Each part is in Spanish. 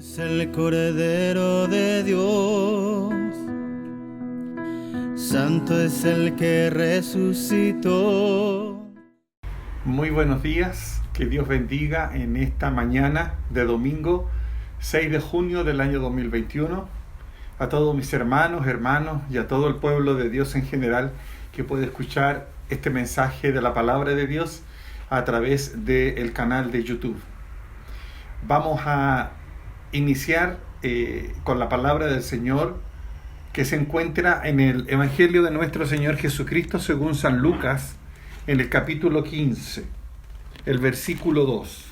Es el Cordero de Dios, santo es el que resucitó. Muy buenos días, que Dios bendiga en esta mañana de domingo 6 de junio del año 2021 a todos mis hermanos y a todo el pueblo de Dios en general que puede escuchar este mensaje de la palabra de Dios a través del canal de YouTube. Vamos a iniciar con la palabra del Señor que se encuentra en el Evangelio de nuestro Señor Jesucristo según San Lucas, en el capítulo 15, el versículo 2.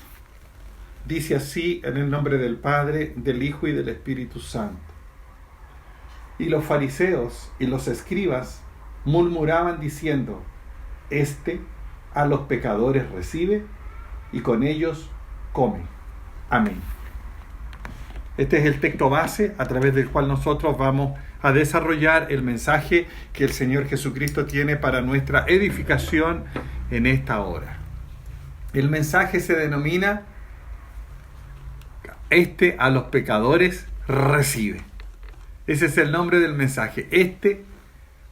Dice así, en el nombre del Padre, del Hijo y del Espíritu Santo. Y los fariseos y los escribas murmuraban diciendo: Este a los pecadores recibe y con ellos come. Amén. Este es el texto base a través del cual nosotros vamos a desarrollar el mensaje que el Señor Jesucristo tiene para nuestra edificación en esta hora. El mensaje se denomina: Este a los pecadores recibe. Ese es el nombre del mensaje. Este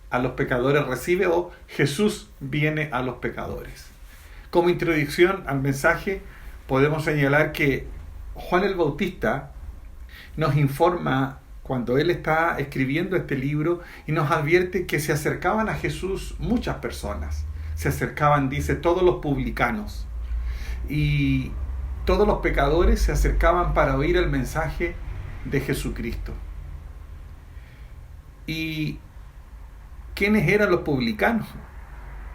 a los pecadores recibe, o Jesús viene a los pecadores. Como introducción al mensaje, podemos señalar que Juan el Bautista nos informa cuando él está escribiendo este libro y nos advierte que se acercaban a Jesús muchas personas. Se acercaban, dice, todos los publicanos. Y todos los pecadores se acercaban para oír el mensaje de Jesucristo. ¿Y quiénes eran los publicanos?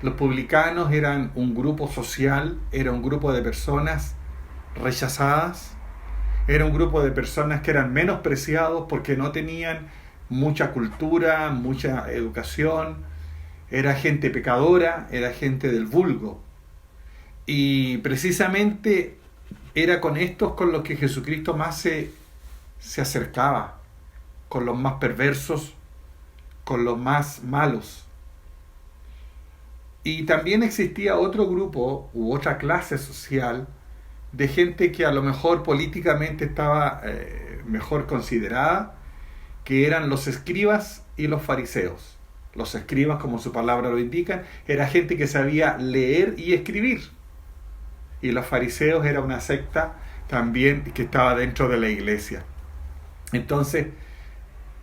Los publicanos eran un grupo social, era un grupo de personas rechazadas, era un grupo de personas que eran menospreciados porque no tenían mucha cultura, mucha educación, era gente pecadora, era gente del vulgo. Y precisamente era con estos con los que Jesucristo más se acercaba, con los más perversos, con los más malos. Y también existía otro grupo u otra clase social de gente que a lo mejor políticamente estaba mejor considerada, que eran los escribas y los fariseos. Los escribas, como su palabra lo indica, era gente que sabía leer y escribir. Y los fariseos era una secta también que estaba dentro de la iglesia. Entonces,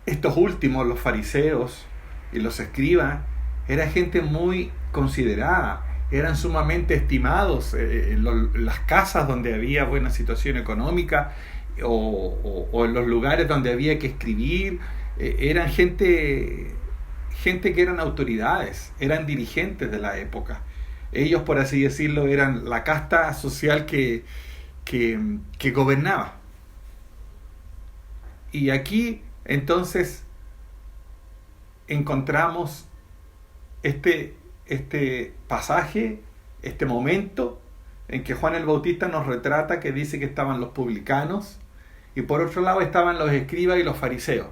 estos últimos, los fariseos y los escribas, era gente muy considerada, eran sumamente estimados en las casas donde había buena situación económica o en los lugares donde había que escribir. Eran gente que eran autoridades, eran dirigentes de la época. Ellos, por así decirlo, eran la casta social que gobernaba. Y aquí, entonces, encontramos este pasaje, este momento en que Juan el Bautista nos retrata, que dice que estaban los publicanos y por otro lado estaban los escribas y los fariseos.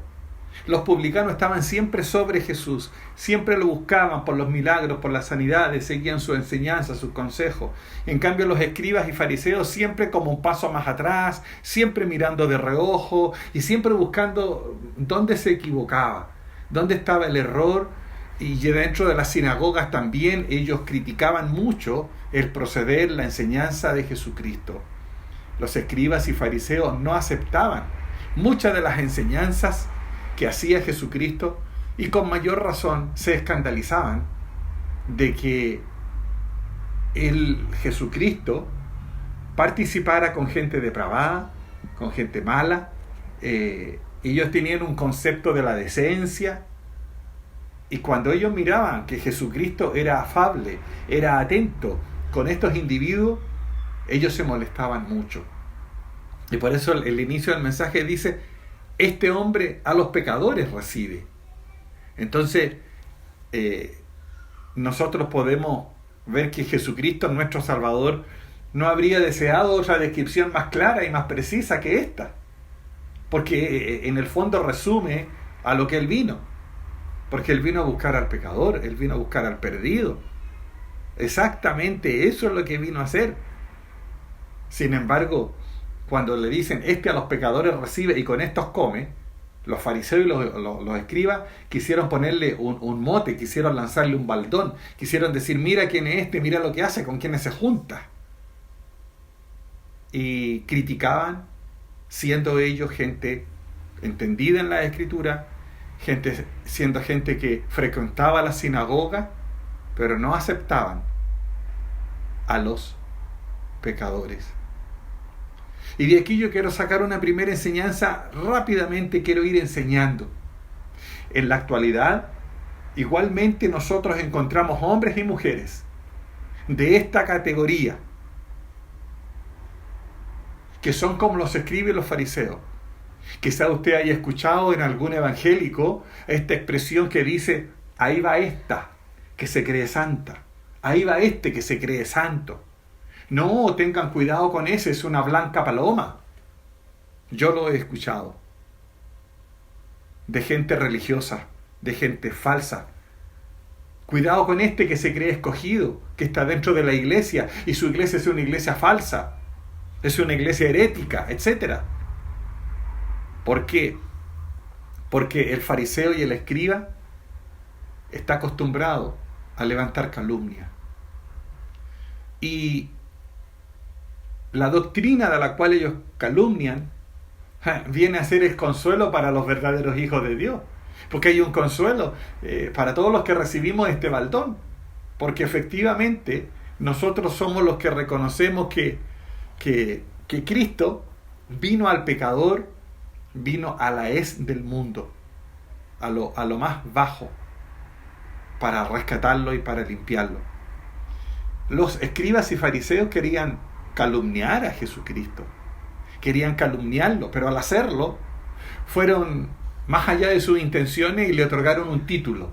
Los publicanos estaban siempre sobre Jesús, siempre lo buscaban por los milagros, por las sanidades, seguían su enseñanza, sus consejos. En cambio, los escribas y fariseos siempre como un paso más atrás, siempre mirando de reojo y siempre buscando dónde se equivocaba, dónde estaba el error. Y dentro de las sinagogas también ellos criticaban mucho el proceder, la enseñanza de Jesucristo. Los escribas y fariseos no aceptaban muchas de las enseñanzas que hacía Jesucristo y con mayor razón se escandalizaban de que el Jesucristo participara con gente depravada, con gente mala. Ellos tenían un concepto de la decencia. Y cuando ellos miraban que Jesucristo era afable, era atento con estos individuos, ellos se molestaban mucho. Y por eso el inicio del mensaje dice: Este hombre a los pecadores recibe. Entonces, nosotros podemos ver que Jesucristo, nuestro Salvador, no habría deseado otra descripción más clara y más precisa que esta. Porque en el fondo resume a lo que Él vino. Porque Él vino a buscar al pecador, Él vino a buscar al perdido. Exactamente eso es lo que vino a hacer. Sin embargo, cuando le dicen, a los pecadores recibe y con estos come, los fariseos y los escribas quisieron ponerle un mote, quisieron lanzarle un baldón, quisieron decir, mira quién es mira lo que hace, con quiénes se junta. Y criticaban, siendo ellos gente entendida en la Escritura, siendo gente que frecuentaba la sinagoga, pero no aceptaban a los pecadores. Y de aquí yo quiero sacar una primera enseñanza, rápidamente quiero ir enseñando. En la actualidad, igualmente nosotros encontramos hombres y mujeres de esta categoría, que son como los escriben los fariseos. Quizá usted haya escuchado en algún evangélico esta expresión que dice, ahí va esta que se cree santa, ahí va este que se cree santo. No, tengan cuidado con ese, es una blanca paloma. Yo lo he escuchado. De gente religiosa, de gente falsa. Cuidado con este que se cree escogido, que está dentro de la iglesia, y su iglesia es una iglesia falsa, es una iglesia herética, etc. ¿Por qué? Porque el fariseo y el escriba está acostumbrado a levantar calumnia. Y la doctrina de la cual ellos calumnian viene a ser el consuelo para los verdaderos hijos de Dios. Porque hay un consuelo para todos los que recibimos este baldón. Porque efectivamente nosotros somos los que reconocemos que Cristo vino al pecador, vino a la hez del mundo, a lo más bajo, para rescatarlo y para limpiarlo. Los escribas y fariseos querían calumniar a Jesucristo, querían calumniarlo, pero al hacerlo fueron más allá de sus intenciones y le otorgaron un título: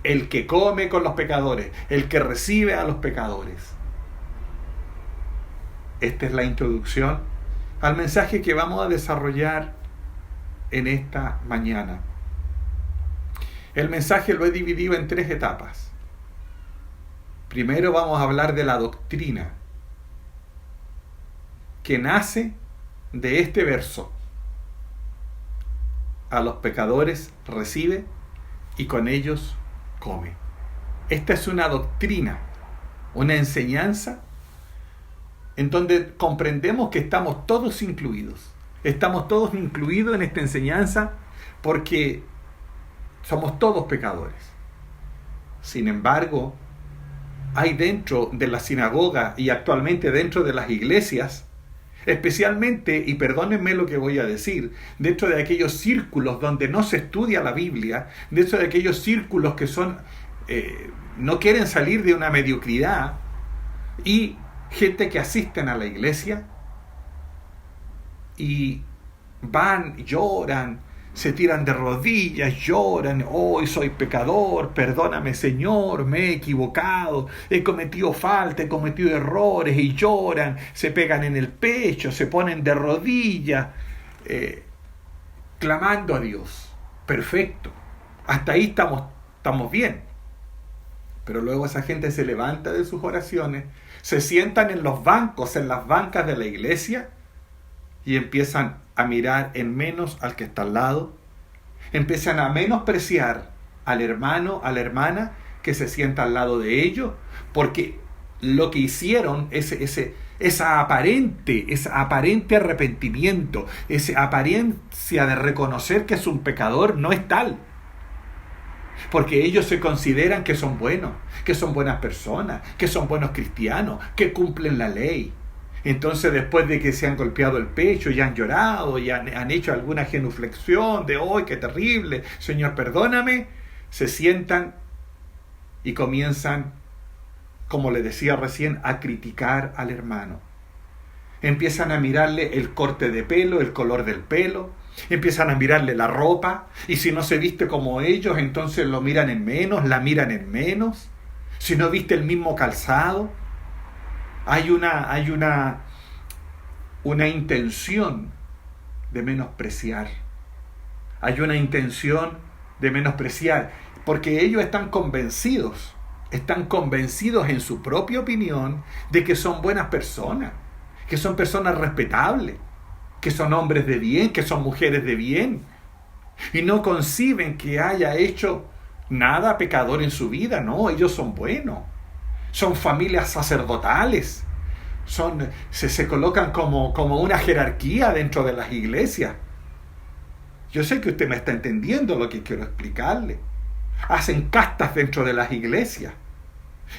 el que come con los pecadores, el que recibe a los pecadores. Esta es la introducción al mensaje que vamos a desarrollar en esta mañana. El mensaje lo he dividido en 3 etapas. Primero vamos a hablar de la doctrina que nace de este verso: a los pecadores recibe y con ellos come. Esta es una doctrina, una enseñanza en donde comprendemos que estamos todos incluidos. Estamos todos incluidos en esta enseñanza porque somos todos pecadores. Sin embargo, hay dentro de la sinagoga y actualmente dentro de las iglesias, especialmente, y perdónenme lo que voy a decir, dentro de aquellos círculos donde no se estudia la Biblia, dentro de aquellos círculos que no quieren salir de una mediocridad, y gente que asisten a la iglesia y van, lloran, se tiran de rodillas, lloran: hoy soy pecador, perdóname Señor, me he equivocado, he cometido falta, he cometido errores, y lloran, se pegan en el pecho, se ponen de rodillas, clamando a Dios. Perfecto, hasta ahí estamos bien. Pero luego esa gente se levanta de sus oraciones, se sientan en los bancos, en las bancas de la iglesia, y empiezan a mirar en menos al que está al lado, empiezan a menospreciar al hermano, a la hermana que se sienta al lado de ellos, porque lo que hicieron, esa aparente arrepentimiento, esa apariencia de reconocer que es un pecador, no es tal. Porque ellos se consideran que son buenos, que son buenas personas, que son buenos cristianos, que cumplen la ley. Entonces, después de que se han golpeado el pecho y han llorado y han hecho alguna genuflexión de ¡ay, qué terrible! Señor, perdóname, se sientan y comienzan, como le decía recién, a criticar al hermano. Empiezan a mirarle el corte de pelo, el color del pelo, empiezan a mirarle la ropa, y si no se viste como ellos, entonces lo miran en menos, la miran en menos. Si no viste el mismo calzado, hay una intención de menospreciar. Hay una intención de menospreciar, porque ellos están convencidos en su propia opinión de que son buenas personas, que son personas respetables. que son hombres de bien, que son mujeres de bien, y no conciben que haya hecho nada pecador en su vida. No, ellos son buenos, son familias sacerdotales, se colocan como una jerarquía dentro de las iglesias. Yo sé que usted me está entendiendo lo que quiero explicarle. Hacen castas dentro de las iglesias.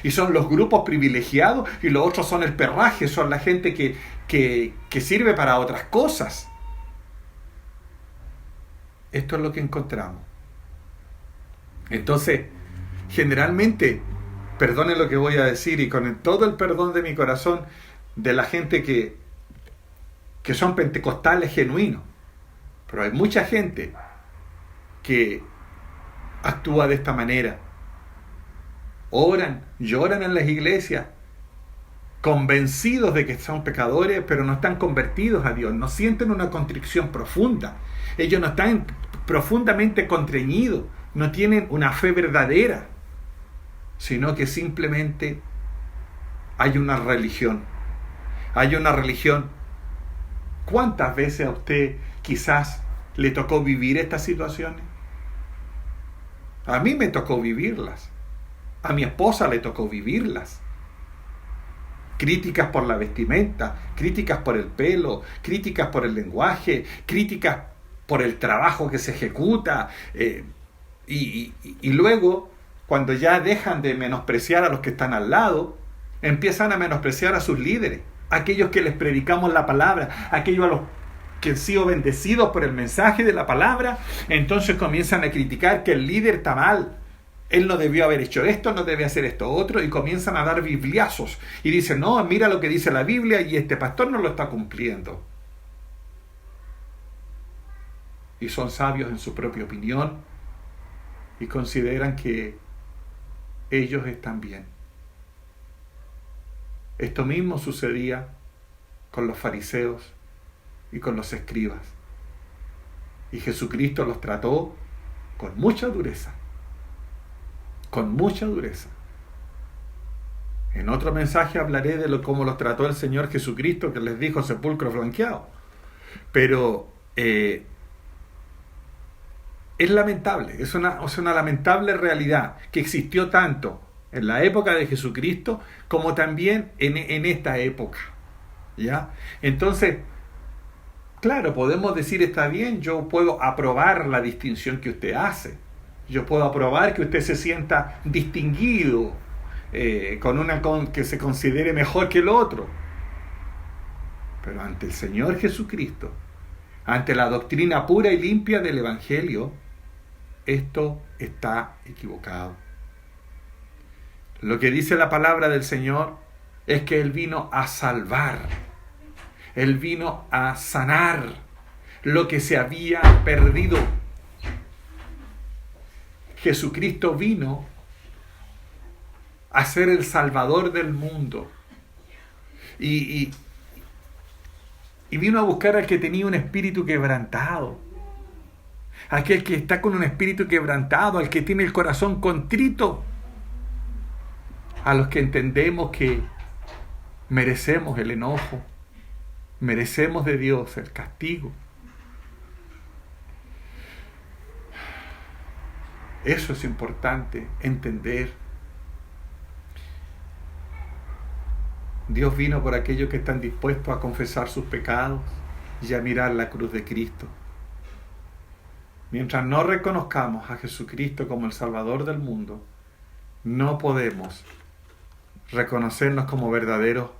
Y son los grupos privilegiados y los otros son el perraje, son la gente que sirve para otras cosas. Esto es lo que encontramos. Entonces, generalmente, perdone lo que voy a decir y con todo el perdón de mi corazón de la gente que son pentecostales genuinos, pero hay mucha gente que actúa de esta manera. Oran, lloran en las iglesias, convencidos de que son pecadores, pero no están convertidos a Dios, no sienten una contrición profunda. Ellos no están profundamente constreñidos, no tienen una fe verdadera, sino que simplemente hay una religión. Hay una religión. ¿Cuántas veces a usted quizás le tocó vivir estas situaciones? A mí me tocó vivirlas. A mi esposa le tocó vivirlas. Críticas por la vestimenta, críticas por el pelo, críticas por el lenguaje, críticas por el trabajo que se ejecuta. Y luego, cuando ya dejan de menospreciar a los que están al lado, empiezan a menospreciar a sus líderes, aquellos que les predicamos la palabra, aquellos a los que han sido bendecidos por el mensaje de la palabra. Entonces comienzan a criticar que el líder está mal. Él no debió haber hecho esto, no debe hacer esto otro, y comienzan a dar bibliazos y dicen, no, mira lo que dice la Biblia y este pastor no lo está cumpliendo. Y son sabios en su propia opinión y consideran que ellos están bien. Esto mismo sucedía con los fariseos y con los escribas. Y Jesucristo los trató con mucha dureza. Con mucha dureza. En otro mensaje hablaré de cómo los trató el Señor Jesucristo, que les dijo sepulcro blanqueado. Pero es lamentable, es una lamentable realidad que existió tanto en la época de Jesucristo como también en esta época. ¿Ya? Entonces, claro, podemos decir, está bien, yo puedo aprobar la distinción que usted hace. Yo puedo aprobar que usted se sienta distinguido, que se considere mejor que el otro. Pero ante el Señor Jesucristo, ante la doctrina pura y limpia del Evangelio, esto está equivocado. Lo que dice la palabra del Señor es que Él vino a salvar, Él vino a sanar lo que se había perdido. Jesucristo vino a ser el Salvador del mundo. Y vino a buscar al que tenía un espíritu quebrantado. Aquel que está con un espíritu quebrantado, al que tiene el corazón contrito. A los que entendemos que merecemos el enojo, merecemos de Dios el castigo. Eso es importante entender. Dios vino por aquellos que están dispuestos a confesar sus pecados y a mirar la cruz de Cristo. Mientras no reconozcamos a Jesucristo como el Salvador del mundo, no podemos reconocernos como verdaderos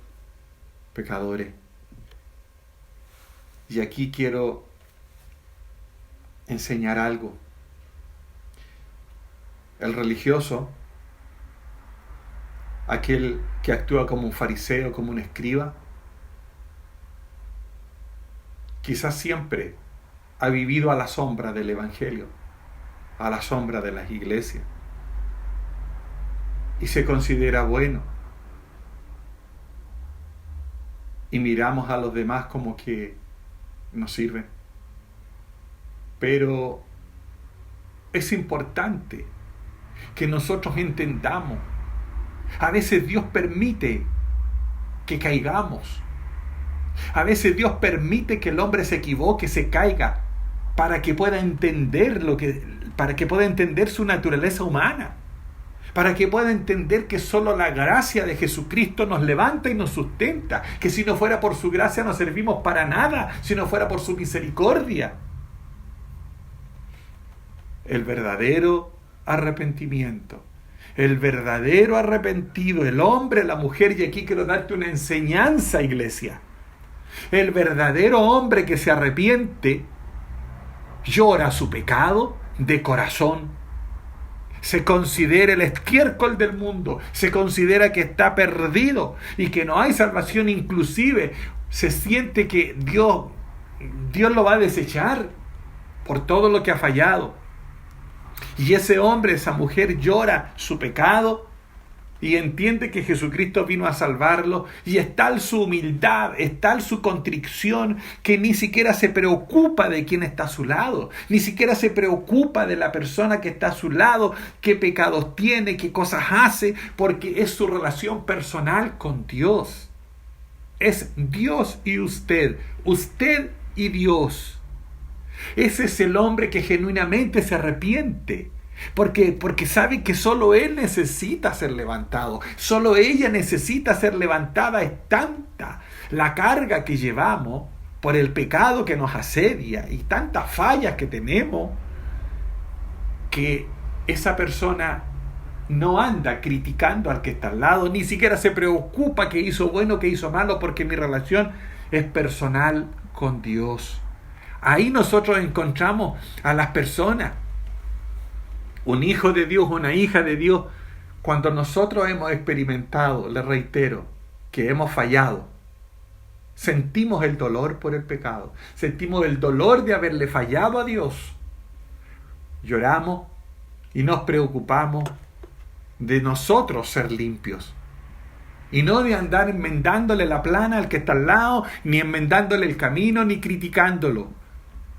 pecadores. Y aquí quiero enseñar algo. El religioso, aquel que actúa como un fariseo, como un escriba, quizás siempre ha vivido a la sombra del Evangelio, a la sombra de las iglesias, y se considera bueno. Y miramos a los demás como que nos sirven. Pero es importante que nosotros entendamos. A veces Dios permite que caigamos. A veces Dios permite que el hombre se equivoque, se caiga, para que pueda entender para que pueda entender su naturaleza humana, para que pueda entender que solo la gracia de Jesucristo nos levanta y nos sustenta, que si no fuera por su gracia no servimos para nada, si no fuera por su misericordia. El verdadero arrepentimiento, el verdadero arrepentido, el hombre, la mujer, y aquí quiero darte una enseñanza, iglesia. El verdadero hombre que se arrepiente llora su pecado de corazón. Se considera el estiércol del mundo, se considera que está perdido y que no hay salvación, inclusive se siente que Dios lo va a desechar por todo lo que ha fallado. Y ese hombre, esa mujer llora su pecado y entiende que Jesucristo vino a salvarlo, y es tal su humildad, es tal su contrición, que ni siquiera se preocupa de quién está a su lado, ni siquiera se preocupa de la persona que está a su lado, qué pecados tiene, qué cosas hace, porque es su relación personal con Dios. Es Dios y usted y Dios. Ese es el hombre que genuinamente se arrepiente. Porque sabe que solo él necesita ser levantado, solo ella necesita ser levantada. Es tanta la carga que llevamos por el pecado que nos asedia y tantas fallas que tenemos, que esa persona no anda criticando al que está al lado, ni siquiera se preocupa que hizo bueno, que hizo malo, porque mi relación es personal con Dios. Ahí nosotros encontramos a las personas, un hijo de Dios, una hija de Dios, cuando nosotros hemos experimentado, le reitero, que hemos fallado. Sentimos el dolor por el pecado, sentimos el dolor de haberle fallado a Dios. Lloramos y nos preocupamos de nosotros ser limpios. Y no de andar enmendándole la plana al que está al lado, ni enmendándole el camino, ni criticándolo.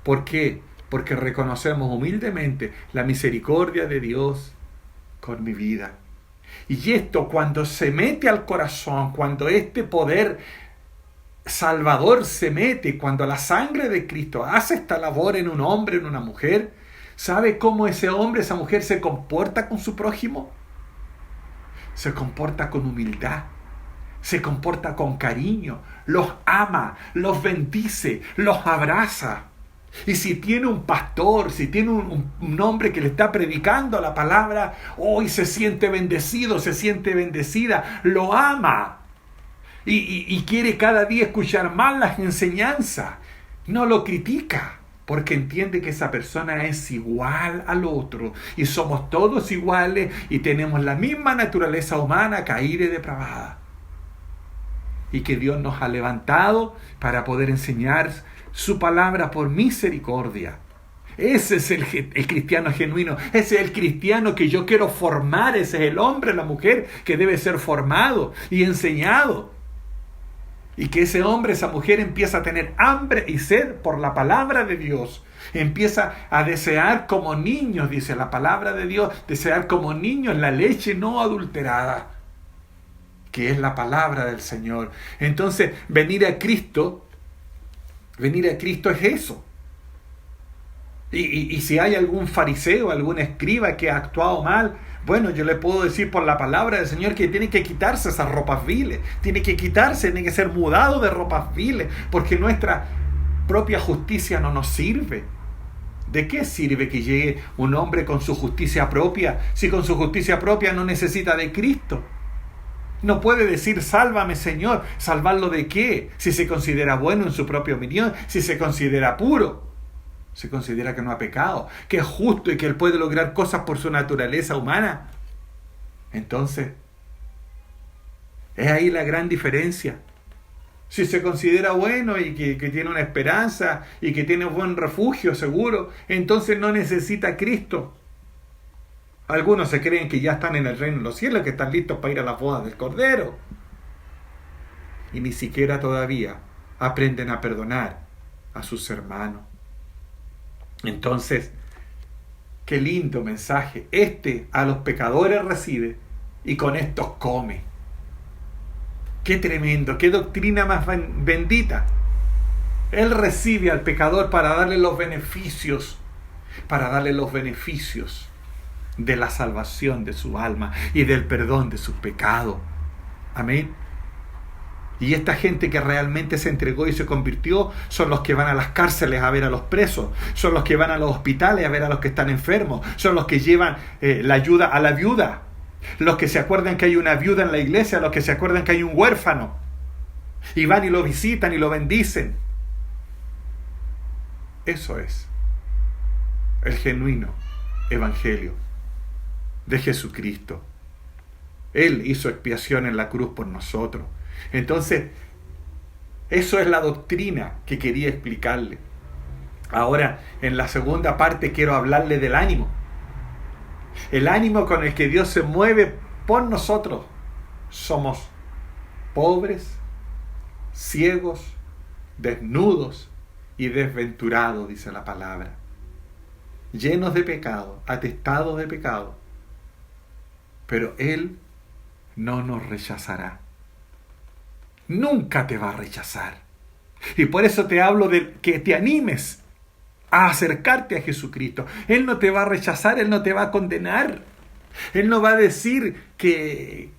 ¿Por qué? Porque reconocemos humildemente la misericordia de Dios con mi vida. Y esto, cuando se mete al corazón, cuando este poder salvador se mete, cuando la sangre de Cristo hace esta labor en un hombre, en una mujer, ¿sabe cómo ese hombre, esa mujer se comporta con su prójimo? Se comporta con humildad, se comporta con cariño, los ama, los bendice, los abraza. Y si tiene un pastor, si tiene un hombre que le está predicando la palabra, hoy se siente bendecido, se siente bendecida, lo ama. Y quiere cada día escuchar más las enseñanzas. No lo critica, porque entiende que esa persona es igual al otro. Y somos todos iguales y tenemos la misma naturaleza humana caída y depravada. Y que Dios nos ha levantado para poder enseñar su palabra por misericordia. Ese es el cristiano genuino, ese es el cristiano que yo quiero formar, ese es el hombre, la mujer que debe ser formado y enseñado. Y que ese hombre, esa mujer empieza a tener hambre y sed por la palabra de Dios. Empieza a desear como niños, dice la palabra de Dios, desear como niños la leche no adulterada, que es la palabra del Señor. Entonces, venir a Cristo es eso. Y si hay algún fariseo, algún escriba que ha actuado mal, bueno, yo le puedo decir por la palabra del Señor que tiene que quitarse esas ropas viles, tiene que ser mudado de ropas viles, porque nuestra propia justicia no nos sirve. ¿De qué sirve que llegue un hombre con su justicia propia, si con su justicia propia no necesita de Cristo? No puede decir, sálvame Señor. ¿Salvarlo de qué? Si se considera bueno en su propia opinión, si se considera puro, se considera que no ha pecado, que es justo y que él puede lograr cosas por su naturaleza humana. Entonces, es ahí la gran diferencia. Si se considera bueno y que tiene una esperanza y que tiene un buen refugio seguro, entonces no necesita a Cristo. Algunos se creen que ya están en el reino de los cielos, que están listos para ir a las bodas del Cordero. Y ni siquiera todavía aprenden a perdonar a sus hermanos. Entonces, qué lindo mensaje. A los pecadores recibe y con estos come. Qué tremendo, qué doctrina más bendita. Él recibe al pecador para darle los beneficios de la salvación de su alma y del perdón de sus pecados. Amén. Y esta gente que realmente se entregó y se convirtió son los que van a las cárceles a ver a los presos, son los que van a los hospitales a ver a los que están enfermos, son los que llevan la ayuda a la viuda, los que se acuerdan que hay una viuda en la iglesia, los que se acuerdan que hay un huérfano y van y lo visitan y lo bendicen. Eso es el genuino evangelio de Jesucristo. Él hizo expiación en la cruz por nosotros. Entonces, eso es la doctrina que quería explicarle. Ahora, en la segunda parte quiero hablarle del ánimo. El ánimo con el que Dios se mueve por nosotros. Somos pobres, ciegos, desnudos y desventurados, dice la palabra. Llenos de pecado, atestados de pecado. Pero Él no nos rechazará. Nunca te va a rechazar. Y por eso te hablo de que te animes a acercarte a Jesucristo. Él no te va a rechazar, Él no te va a condenar. Él no va a decir que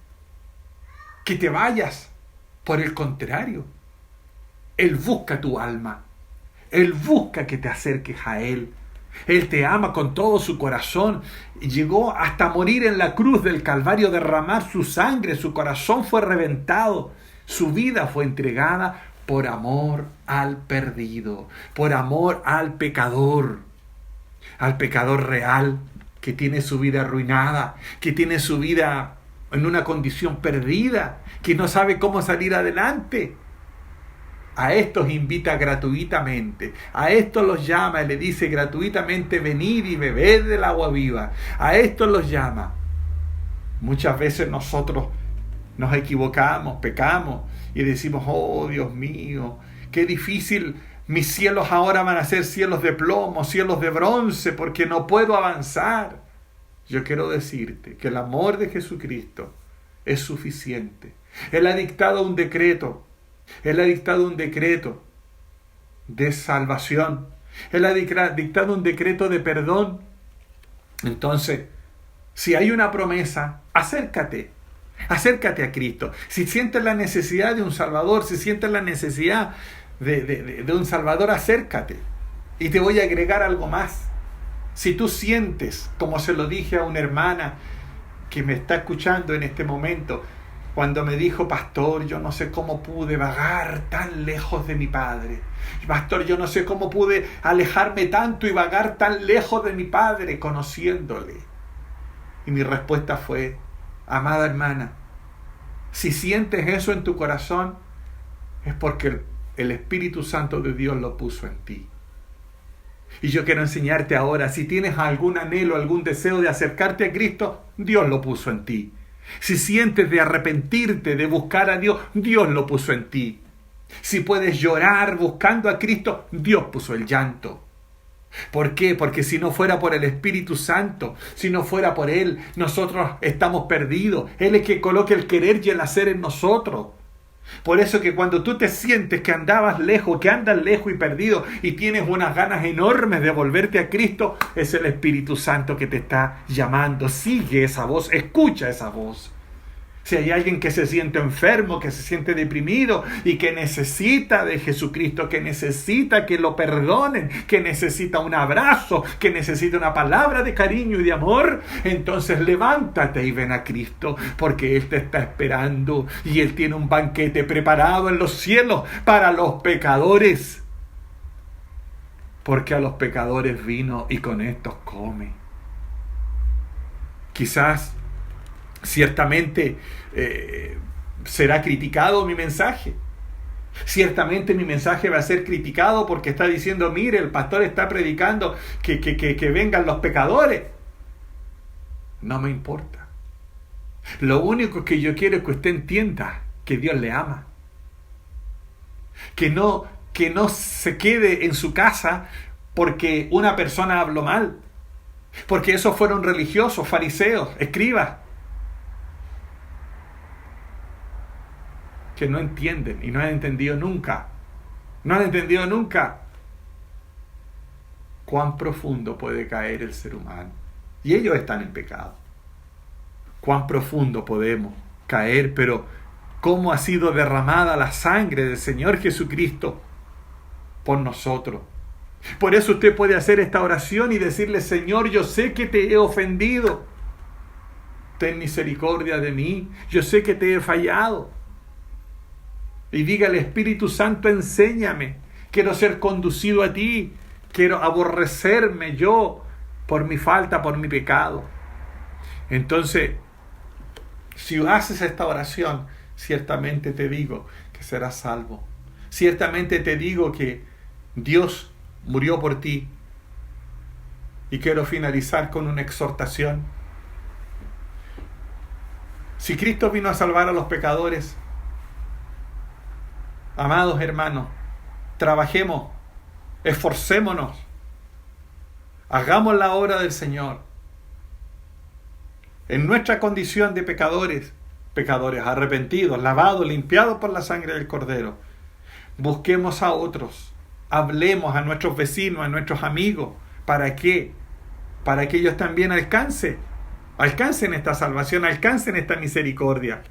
te vayas. Por el contrario, Él busca tu alma. Él busca que te acerques a Él. Él te ama con todo su corazón. Llegó hasta morir en la cruz del Calvario, derramar su sangre, su corazón fue reventado. Su vida fue entregada por amor al perdido, por amor al pecador real, que tiene su vida arruinada, que tiene su vida en una condición perdida, que no sabe cómo salir adelante. A estos invita gratuitamente, a estos los llama y le dice gratuitamente: venid y bebed del agua viva. A estos los llama. Muchas veces nosotros nos equivocamos, pecamos y decimos: oh Dios mío, qué difícil, mis cielos ahora van a ser cielos de plomo, cielos de bronce, porque no puedo avanzar. Yo quiero decirte que el amor de Jesucristo es suficiente. Él ha dictado un decreto. Él ha dictado un decreto de salvación. Él ha dictado un decreto de perdón. Entonces, si hay una promesa, acércate a Cristo. Si sientes la necesidad de un Salvador, si sientes la necesidad de un Salvador, acércate. Y te voy a agregar algo más. Si tú sientes, como se lo dije a una hermana que me está escuchando en este momento, cuando me dijo: pastor, yo no sé cómo pude vagar tan lejos de mi padre. Pastor, yo no sé cómo pude alejarme tanto y vagar tan lejos de mi padre conociéndole. Y mi respuesta fue: amada hermana, si sientes eso en tu corazón, es porque el Espíritu Santo de Dios lo puso en ti. Y yo quiero enseñarte ahora, si tienes algún anhelo, algún deseo de acercarte a Cristo, Dios lo puso en ti. Si sientes de arrepentirte, de buscar a Dios, Dios lo puso en ti. Si puedes llorar buscando a Cristo, Dios puso el llanto. ¿Por qué? Porque si no fuera por el Espíritu Santo, si no fuera por Él, nosotros estamos perdidos. Él es que coloca el querer y el hacer en nosotros. Por eso que cuando tú te sientes que andabas lejos, que andas lejos y perdido y tienes unas ganas enormes de volverte a Cristo, es el Espíritu Santo que te está llamando. Sigue esa voz, escucha esa voz. Si hay alguien que se siente enfermo, que se siente deprimido y que necesita de Jesucristo, que necesita que lo perdonen, que necesita un abrazo, que necesita una palabra de cariño y de amor, entonces levántate y ven a Cristo, porque Él te está esperando y Él tiene un banquete preparado en los cielos para los pecadores. Porque a los pecadores vino y con estos come. Quizás ciertamente será criticado mi mensaje. Ciertamente mi mensaje va a ser criticado porque está diciendo: mire, el pastor está predicando que vengan los pecadores. No me importa. Lo único que yo quiero es que usted entienda que Dios le ama. Que no se quede en su casa porque una persona habló mal. Porque esos fueron religiosos, fariseos, escribas. que no entienden y no han entendido nunca. No han entendido nunca cuán profundo puede caer el ser humano. Y ellos están en pecado. Cuán profundo podemos caer, pero cómo ha sido derramada la sangre del Señor Jesucristo por nosotros. Por eso usted puede hacer esta oración y decirle: Señor, yo sé que te he ofendido. Ten misericordia de mí. Yo sé que te he fallado. Y diga al Espíritu Santo: enséñame. Quiero ser conducido a ti. Quiero aborrecerme yo por mi falta, por mi pecado. Entonces, si haces esta oración, ciertamente te digo que serás salvo. Ciertamente te digo que Dios murió por ti. Y quiero finalizar con una exhortación. Si Cristo vino a salvar a los pecadores, amados hermanos, trabajemos, esforcémonos, hagamos la obra del Señor. En nuestra condición de pecadores arrepentidos, lavados, limpiados por la sangre del Cordero, busquemos a otros, hablemos a nuestros vecinos, a nuestros amigos. ¿Para qué? Para que ellos también alcancen esta salvación, alcancen esta misericordia.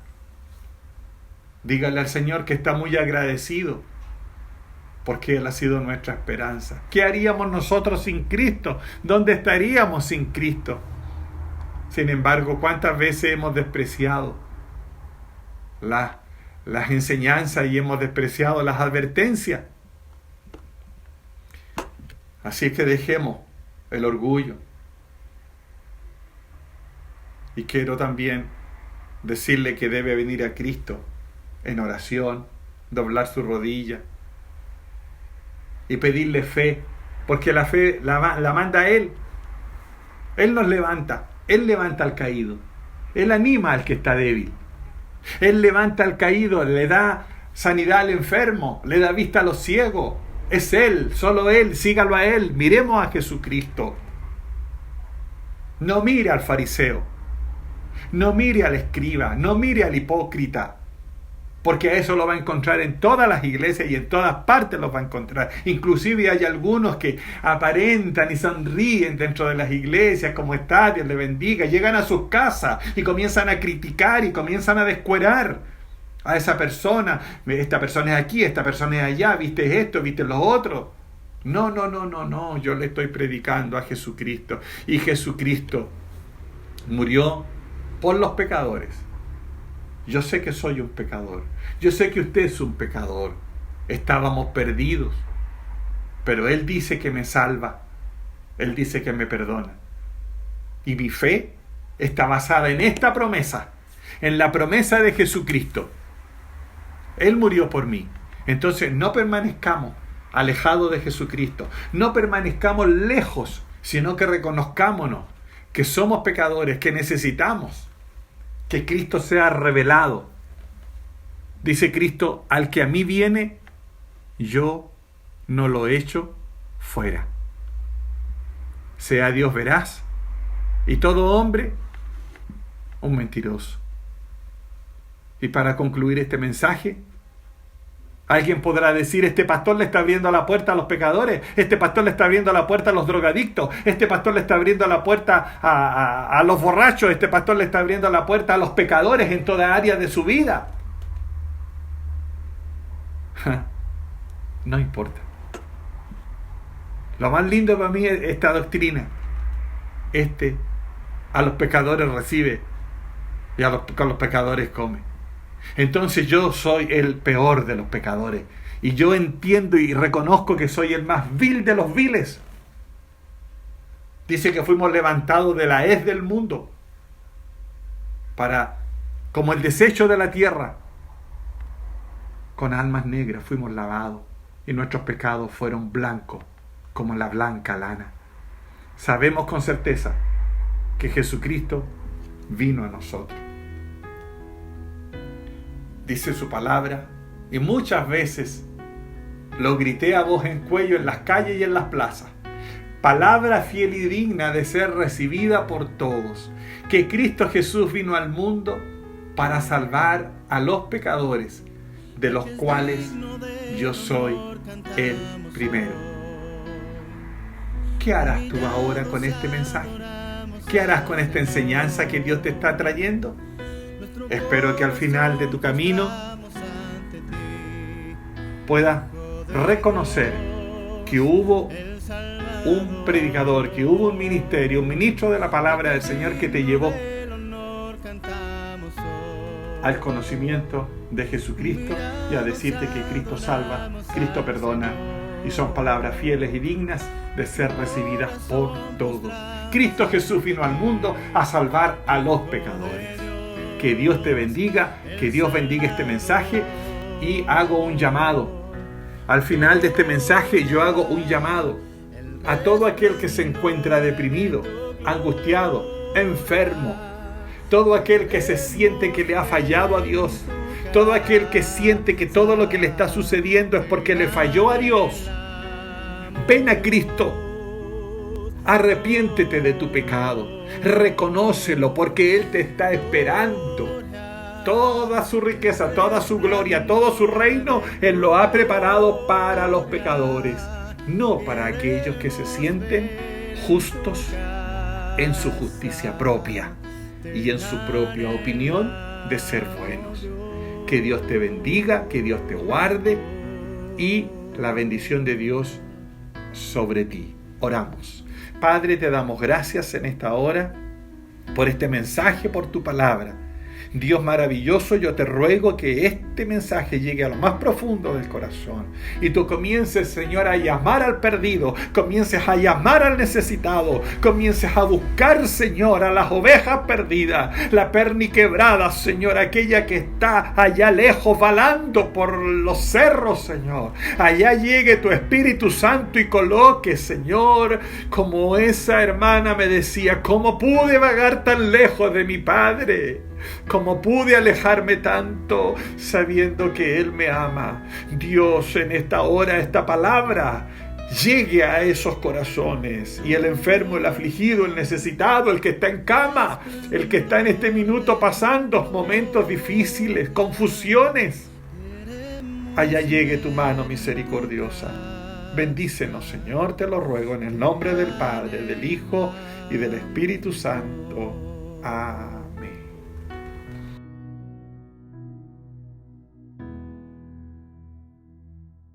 Dígale al Señor que está muy agradecido, porque Él ha sido nuestra esperanza. ¿Qué haríamos nosotros sin Cristo? ¿Dónde estaríamos sin Cristo? Sin embargo, ¿cuántas veces hemos despreciado las enseñanzas y hemos despreciado las advertencias? Así es que dejemos el orgullo. Y quiero también decirle que debe venir a Cristo en oración, doblar su rodilla y pedirle fe, porque la fe la manda Él. Él nos levanta, Él levanta al caído, Él anima al que está débil, Él levanta al caído, le da sanidad al enfermo, le da vista a los ciegos. Es Él, solo Él, sígalo a Él. Miremos a Jesucristo. No mire al fariseo, no mire al escriba, no mire al hipócrita, porque a eso lo va a encontrar en todas las iglesias y en todas partes lo va a encontrar. Inclusive hay algunos que aparentan y sonríen dentro de las iglesias, como está, Dios le bendiga. Llegan a sus casas y comienzan a criticar y comienzan a descuerar a esa persona. Esta persona es aquí, esta persona es allá, viste esto, viste lo otro. No, yo le estoy predicando a Jesucristo. Y Jesucristo murió por los pecadores. Yo sé que soy un pecador. Yo sé que usted es un pecador. Estábamos perdidos. Pero Él dice que me salva. Él dice que me perdona. Y mi fe está basada en esta promesa. En la promesa de Jesucristo. Él murió por mí. Entonces no permanezcamos alejados de Jesucristo. No permanezcamos lejos, sino que reconozcámonos que somos pecadores, que necesitamos que Cristo sea revelado. Dice Cristo: al que a mí viene, yo no lo echo fuera. Sea Dios veraz y todo hombre un mentiroso. Y para concluir este mensaje, alguien podrá decir: este pastor le está abriendo la puerta a los pecadores, este pastor le está abriendo la puerta a los drogadictos, este pastor le está abriendo la puerta a los borrachos, este pastor le está abriendo la puerta a los pecadores en toda área de su vida. No importa. Lo más lindo para mí es esta doctrina. A los pecadores recibe y con los pecadores come. Entonces yo soy el peor de los pecadores y yo entiendo y reconozco que soy el más vil de los viles. Dice que fuimos levantados de la hez del mundo como el desecho de la tierra. Con almas negras fuimos lavados y nuestros pecados fueron blancos como la blanca lana. Sabemos con certeza que Jesucristo vino a nosotros. Dice su palabra, y muchas veces lo grité a voz en cuello en las calles y en las plazas. Palabra fiel y digna de ser recibida por todos, que Cristo Jesús vino al mundo para salvar a los pecadores, de los cuales yo soy el primero. ¿Qué harás tú ahora con este mensaje? ¿Qué harás con esta enseñanza que Dios te está trayendo? Espero que al final de tu camino puedas reconocer que hubo un predicador, que hubo un ministerio, un ministro de la palabra del Señor que te llevó al conocimiento de Jesucristo y a decirte que Cristo salva, Cristo perdona, y son palabras fieles y dignas de ser recibidas por todos. Cristo Jesús vino al mundo a salvar a los pecadores. Que Dios te bendiga, que Dios bendiga este mensaje, y hago un llamado. Al final de este mensaje yo hago un llamado a todo aquel que se encuentra deprimido, angustiado, enfermo, todo aquel que se siente que le ha fallado a Dios, todo aquel que siente que todo lo que le está sucediendo es porque le falló a Dios. Ven a Cristo, arrepiéntete de tu pecado, reconócelo porque Él te está esperando. Toda su riqueza, toda su gloria, todo su reino, Él lo ha preparado para los pecadores, no para aquellos que se sienten justos en su justicia propia y en su propia opinión de ser buenos. Que Dios te bendiga, que Dios te guarde y la bendición de Dios sobre ti. Oramos. Padre, te damos gracias en esta hora por este mensaje, por tu palabra. Dios maravilloso, yo te ruego que este mensaje llegue a lo más profundo del corazón y tú comiences, Señor, a llamar al perdido, comiences a llamar al necesitado, comiences a buscar, Señor, a las ovejas perdidas, la perniquebrada, Señor, aquella que está allá lejos, valando por los cerros, Señor. Allá llegue tu Espíritu Santo y coloque, Señor, como esa hermana me decía, ¿cómo pude vagar tan lejos de mi Padre? ¿Cómo pude alejarme tanto sabiendo que Él me ama? Dios, en esta hora, esta palabra llegue a esos corazones, y el enfermo, el afligido, el necesitado, el que está en cama, el que está en este minuto pasando momentos difíciles, confusiones, allá llegue tu mano misericordiosa. Bendícenos, Señor, te lo ruego en el nombre del Padre, del Hijo y del Espíritu Santo. Amén.